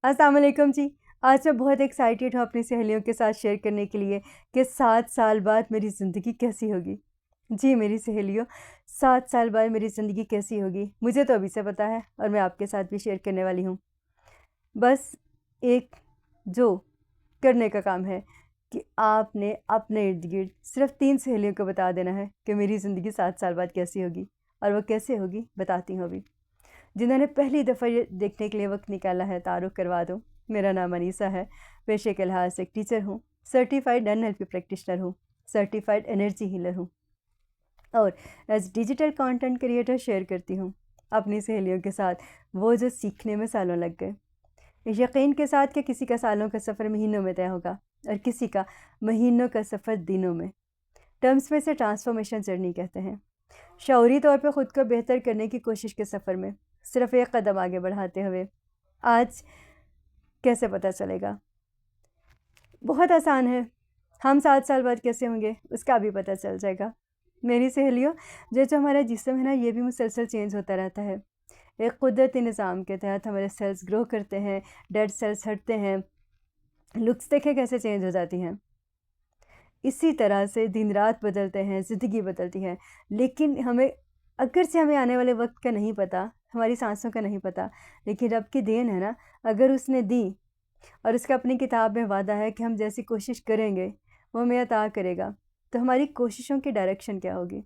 अस्सलाम वालेकुम जी। आज मैं बहुत एक्साइटेड हूँ अपनी सहेलियों के साथ शेयर करने के लिए कि 7 साल बाद मेरी ज़िंदगी कैसी होगी। जी मेरी सहेलियों, 7 साल बाद मेरी ज़िंदगी कैसी होगी, मुझे तो अभी से पता है और मैं आपके साथ भी शेयर करने वाली हूँ। बस एक जो करने का काम है कि आपने अपने इर्द-गिर्द सिर्फ़ 3 सहेलियों को बता देना है कि मेरी ज़िंदगी 7 साल बाद कैसी होगी और वो कैसे होगी बताती हूँ अभी। जिन्होंने पहली दफ़ा ये देखने के लिए वक़्त निकाला है, तारुफ़ करवा दूँ। मेरा नाम अनीसा है, पेशे के लिहाज़ से एक टीचर हूँ, सर्टिफ़ाइड एनएलपी प्रैक्टिशनर हूँ, सर्टिफ़ाइड एनर्जी हीलर हूँ और as digital content creator share करती हूँ अपनी सहेलियों के साथ वो जो सीखने में सालों लग गए। यकीन के साथ कि किसी का सालों का सफ़र महीनों में तय होगा और किसी का महीनों का सफ़र दिनों में। टर्म्स में इसे ट्रांसफ़ॉर्मेशन जर्नी कहते हैं। शऊरी तौर पे ख़ुद को बेहतर करने की कोशिश के सफ़र में सिर्फ़ एक कदम आगे बढ़ाते हुए आज कैसे पता चलेगा? बहुत आसान है। हम 7 साल बाद कैसे होंगे उसका भी पता चल जाएगा। मेरी सहेलियों, जो हमारा जिस्म है ना ये भी मुसलसल चेंज होता रहता है। एक कुदरती निज़ाम के तहत हमारे सेल्स ग्रो करते हैं, डेड सेल्स हटते हैं, लुक्स देखें कैसे चेंज हो जाती हैं। इसी तरह से दिन रात बदलते हैं, ज़िंदगी बदलती है, लेकिन हमें अगरचे हमें आने वाले वक़्त का नहीं पता, हमारी साँसों का नहीं पता, लेकिन रब की देन है ना, अगर उसने दी और उसका अपनी किताब में वादा है कि हम जैसी कोशिश करेंगे, वो हमें अता करेगा, तो हमारी कोशिशों की डायरेक्शन क्या होगी?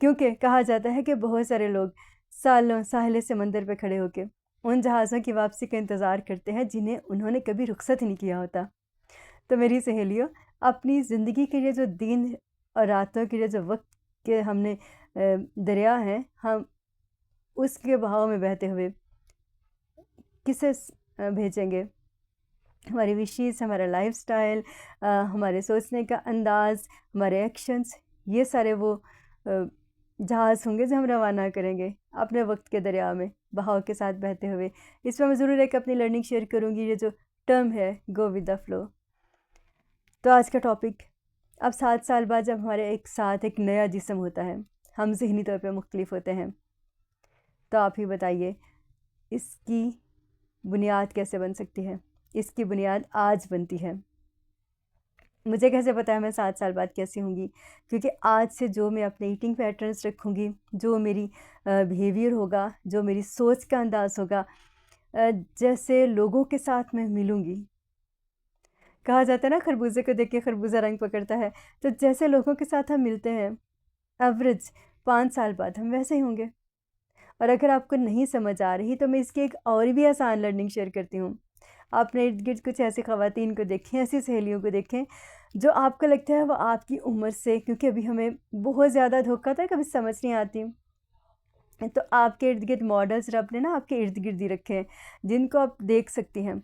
क्योंकि कहा जाता है कि बहुत सारे लोग सालों साहिल समंदर पे खड़े होके उन जहाज़ों की वापसी का इंतज़ार करते हैं, जिन्हें उन्होंने कभी रुख़सत ही नहीं किया होता। तो मेरी सहेलियों, अपनी ज़िंदगी के लिए जो दिन और रातों के लिए जो वक़्त के हमने दरिया हैं, हम उसके बहाव में बहते हुए किसे भेजेंगे? हमारी विशेज़, हमारा लाइफ़स्टाइल, हमारे सोचने का अंदाज़, हमारे एक्शंस, ये सारे वो जहाज़ होंगे जो हम रवाना करेंगे अपने वक़्त के दरिया में, बहाव के साथ बहते हुए। इसमें मैं ज़रूर एक अपनी लर्निंग शेयर करूँगी, ये जो टर्म है, गो विद द फ्लो। तो आज का टॉपिक, अब 7 साल बाद जब हमारे एक साथ एक नया जिस्म होता है, हम ज़हनी तौर पे मुख्तलिफ होते हैं, तो आप ही बताइए इसकी बुनियाद कैसे बन सकती है? इसकी बुनियाद आज बनती है। मुझे कैसे पता है मैं 7 साल बाद कैसी होंगी? क्योंकि आज से जो मैं अपने ईटिंग पैटर्न्स रखूँगी, जो मेरी बिहेवियर होगा, जो मेरी सोच का अंदाज़ होगा, जैसे लोगों के साथ मैं मिलूँगी। कहा जाता है ना खरबूजे को देख के खरबूजा रंग पकड़ता है, तो जैसे लोगों के साथ हम मिलते हैं, एवरेज 5 साल बाद हम वैसे ही होंगे। और अगर आपको नहीं समझ आ रही तो मैं इसकी एक और भी आसान लर्निंग शेयर करती हूँ। अपने इर्द-गिर्द कुछ ऐसी ख़वातीन को देखें, ऐसी सहेलियों को देखें, जो आपको लगता है वो आपकी उम्र से, क्योंकि अभी हमें बहुत ज़्यादा धोखा था, कभी समझ नहीं आती। तो आपके इर्द-गिर्द मॉडल्स रब ने ना आपके इर्द-गिर्द ही रखे हैं, जिनको आप देख सकती हैं।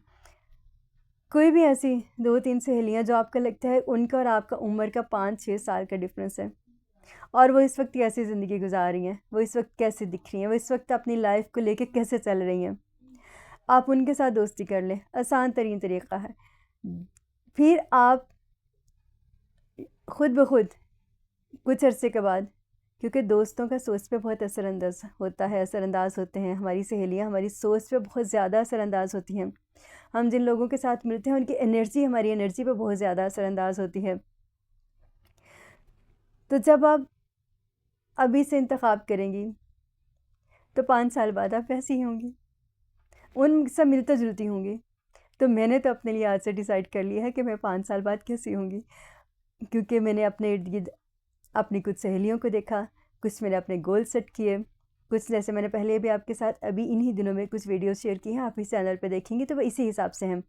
कोई भी ऐसी 2-3 सहेलियाँ जो आपको लगता है उनका और आपका उम्र का 5-6 साल का डिफ़रेंस है और वो इस वक़्त कैसी ज़िंदगी गुज़ार रही हैं, वो इस वक़्त कैसे दिख रही हैं, वो इस वक़्त अपनी लाइफ़ को लेके कैसे चल रही हैं। आप उनके साथ दोस्ती कर लें, आसान तरीन तरीक़ा है। फिर आप खुद ब खुद कुछ अरसे के बाद, क्योंकि दोस्तों का सोच पे बहुत असरअंदाज़ होता है, असरअंदाज़ होते हैं, हमारी सहेलियाँ हमारी सोच पे बहुत ज़्यादा असरअंदाज़ होती हैं। हम जिन लोगों के साथ मिलते हैं उनकी एनर्जी हमारी एनर्जी पे बहुत ज़्यादा असरअंदाज़ होती है। तो जब आप अभी से इंतख़ाब करेंगी, तो 5 साल बाद आप वैसी ही होंगी, उनसे मिलती-जुलती होंगी। तो मैंने तो अपने लिए आज से डिसाइड कर लिया है कि मैं 5 साल बाद कैसी होंगी, क्योंकि मैंने अपने इर्द-गिर्द अपनी कुछ सहेलियों को देखा, कुछ मैंने अपने गोल सेट किए, कुछ जैसे मैंने पहले भी आपके साथ अभी इन्हीं दिनों में कुछ वीडियोज़ शेयर की हैं, आप इस चैनल पे देखेंगी तो वो इसी हिसाब से हैं।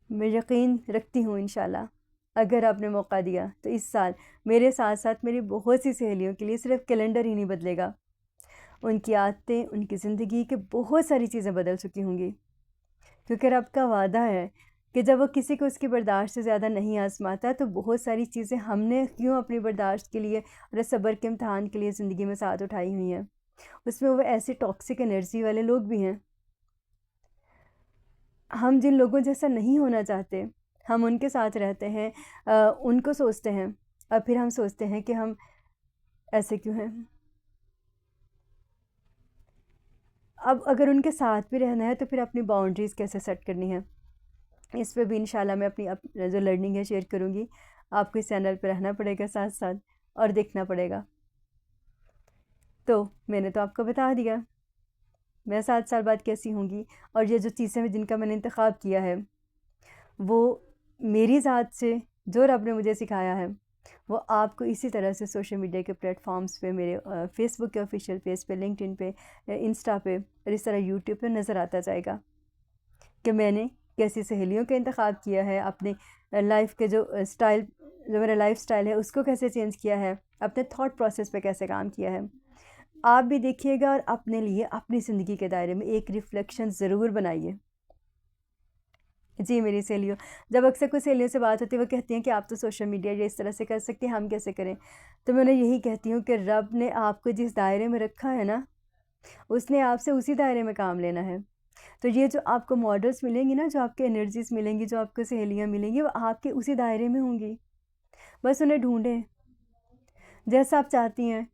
मैं यकीन रखती हूँ इंशाल्लाह, अगर आपने मौका दिया तो इस साल मेरे साथ-साथ मेरी बहुत सी सहेलियों के लिए सिर्फ़ कैलेंडर ही नहीं बदलेगा, उनकी आदतें, उनकी ज़िंदगी की बहुत सारी चीज़ें बदल चुकी होंगी। क्योंकि रब का वादा है कि जब वो किसी को उसकी बर्दाश्त से ज़्यादा नहीं आज़माता, तो बहुत सारी चीज़ें हमने क्यों अपनी बर्दाश्त के लिए और सब्र के इम्तिहान के लिए ज़िंदगी में साथ उठाई हुई हैं। उसमें वो ऐसी टॉक्सिक एनर्जी वाले लोग भी हैं। हम जिन लोगों जैसा नहीं होना चाहते, हम उनके साथ रहते हैं, उनको सोचते हैं और फिर हम सोचते हैं कि हम ऐसे क्यों हैं। अब अगर उनके साथ भी रहना है तो फिर अपनी बाउंड्रीज़ कैसे सेट करनी है, इस पे भी इंशाल्लाह मैं अपनी जो लर्निंग है शेयर करूँगी। आपको इस चैनल पे रहना पड़ेगा साथ साथ और देखना पड़ेगा। तो मैंने तो आपको बता दिया मैं 7 साल बाद कैसी होंगी, और ये जो चीज़ें जिनका मैंने इंतखाब किया है वो मेरी ज़ात से जो रब ने मुझे सिखाया है वो आपको इसी तरह से सोशल मीडिया के प्लेटफॉर्म्स पे, मेरे फेसबुक के ऑफिशियल पेज पे, लिंक्डइन पे, इंस्टा पे और इस तरह यूट्यूब पे नज़र आता जाएगा कि मैंने कैसी सहेलियों का इंतखाब किया है, अपने लाइफ के जो मेरा लाइफ स्टाइल है उसको कैसे चेंज किया है, अपने थॉट प्रोसेस पे कैसे काम किया है। आप भी देखिएगा और अपने लिए अपनी ज़िंदगी के दायरे में एक रिफ़्लेक्शन ज़रूर बनाइए। जी मेरी सहेलियों, जब अक्सर कुछ सहेलियों से बात होती है वो कहती हैं कि आप तो सोशल मीडिया ये इस तरह से कर सकते हैं, हम कैसे करें। तो मैं उन्हें यही कहती हूँ कि रब ने आपको जिस दायरे में रखा है ना, उसने आपसे उसी दायरे में काम लेना है। तो ये जो आपको मॉडल्स मिलेंगी ना, जो आपकी एनर्जीज़ मिलेंगी, जो आपको सहेलियाँ मिलेंगी, वो आपके उसी दायरे में होंगी। बस उन्हें ढूंढें जैसा आप चाहती हैं,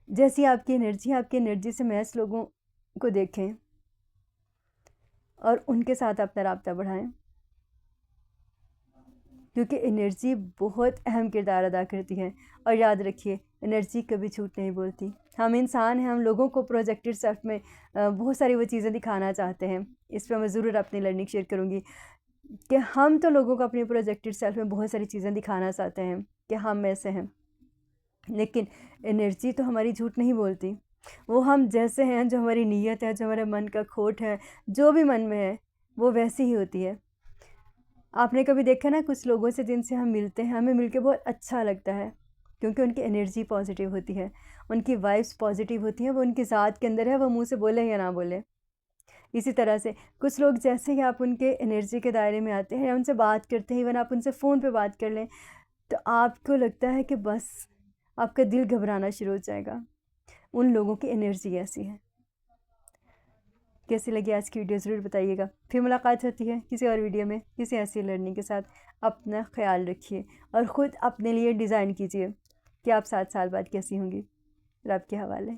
जैसी आपकी एनर्जी से मैच लोगों को देखें और उनके साथ अपना राब्ता बढ़ाएं, क्योंकि एनर्जी बहुत अहम किरदार अदा करती है। और याद रखिए, एनर्जी कभी झूठ नहीं बोलती। हम इंसान हैं, हम लोगों को प्रोजेक्टेड सेल्फ में बहुत सारी वो चीज़ें दिखाना चाहते हैं। इस पर मैं ज़रूर अपनी लर्निंग शेयर करूँगी कि हम तो लोगों को अपनी प्रोजेक्टेड सेल्फ में बहुत सारी चीज़ें दिखाना चाहते हैं कि हम ऐसे हैं, लेकिन एनर्जी तो हमारी झूठ नहीं बोलती। वो हम जैसे हैं, जो हमारी नीयत है, जो हमारे मन का खोट है, जो भी मन में है वो वैसी ही होती है। आपने कभी देखा ना, कुछ लोगों से जिनसे हम मिलते हैं हमें मिलके बहुत अच्छा लगता है, क्योंकि उनकी एनर्जी पॉजिटिव होती है, उनकी वाइब्स पॉजिटिव होती हैं, वो उनकी ज़ात के अंदर है, वो मुंह से बोले या ना बोले। इसी तरह से कुछ लोग जैसे ही आप उनके एनर्जी के दायरे में आते हैं या उनसे बात करते हैं, इवन आप उनसे फ़ोन पे बात कर लें, तो आपको लगता है कि बस आपका दिल घबराना शुरू हो जाएगा। उन लोगों की एनर्जी ऐसी है। कैसी लगी आज की वीडियो ज़रूर बताइएगा। फिर मुलाकात होती है किसी और वीडियो में किसी ऐसी लर्निंग के साथ। अपना ख्याल रखिए और ख़ुद अपने लिए डिज़ाइन कीजिए कि आप 7 साल बाद कैसी होंगी। रब के हवाले।